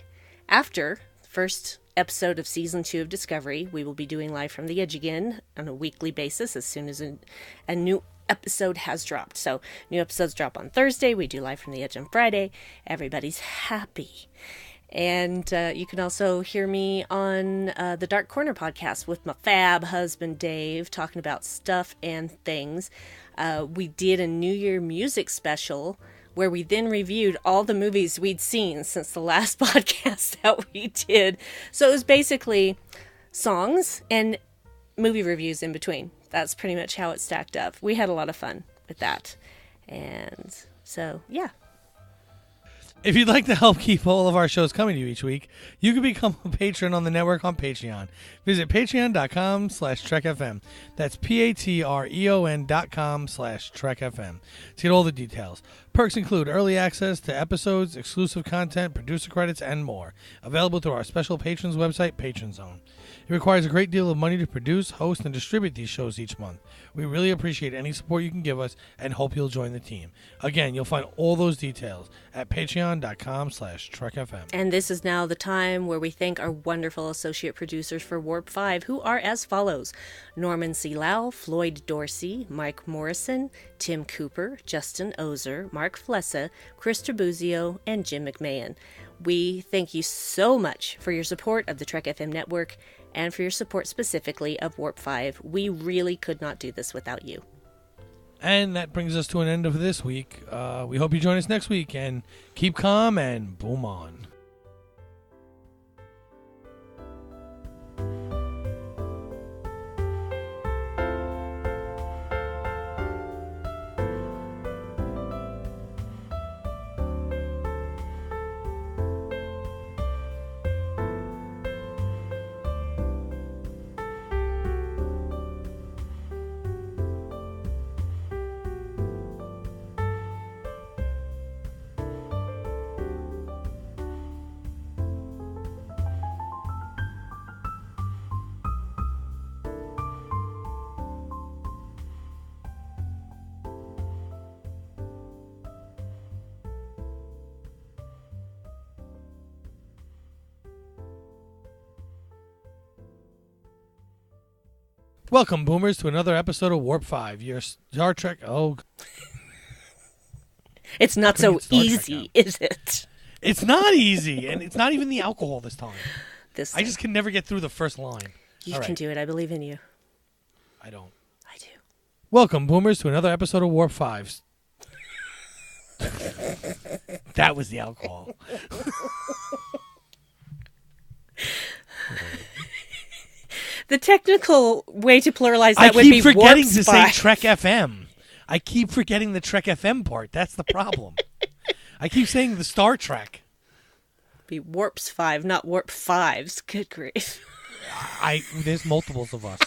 after first episode of season 2 of Discovery, we will be doing Live from the Edge again on a weekly basis as soon as a new episode has dropped. So new episodes drop on Thursday. We do Live from the Edge on Friday. Everybody's happy. And you can also hear me on the Dark Corner podcast with my fab husband Dave, talking about stuff and things. We did a New Year music special where we then reviewed all the movies we'd seen since the last podcast that we did. So it was basically songs and movie reviews in between. That's pretty much how it stacked up. We had a lot of fun with that. And so, yeah. If you'd like to help keep all of our shows coming to you each week, you can become a patron on the network on Patreon. Visit patreon.com/TrekFM. That's patreon.com/TrekFM to get all the details. Perks include early access to episodes, exclusive content, producer credits, and more. Available through our special patrons website, Patron Zone. It requires a great deal of money to produce, host, and distribute these shows each month. We really appreciate any support you can give us and hope you'll join the team. Again, you'll find all those details at patreon.com/TrekFM. And this is now the time where we thank our wonderful associate producers for Warp 5, who are as follows: Norman C. Lau, Floyd Dorsey, Mike Morrison, Tim Cooper, Justin Ozer, Mark Flessa, Chris Trabuzio, and Jim McMahon. We thank you so much for your support of the Trek FM network and for your support specifically of Warp 5. We really could not do this without you. And that brings us to an end of this week. We hope you join us next week, and keep calm and boom on. Welcome, Boomers, to another episode of Warp 5, your Star Trek... Oh. It's not so easy, is it? It's not easy, and it's not even the alcohol this time. I just can never get through the first line. You can do it. I believe in you. I don't. I do. Welcome, Boomers, to another episode of Warp 5. That was the alcohol. The technical way to pluralize that would be I keep forgetting Warp to Spy. say Trek FM. I keep forgetting the Trek FM part. That's the problem. I keep saying the Star Trek. Be Warps 5, not Warp 5s. Good grief. There's multiples of us.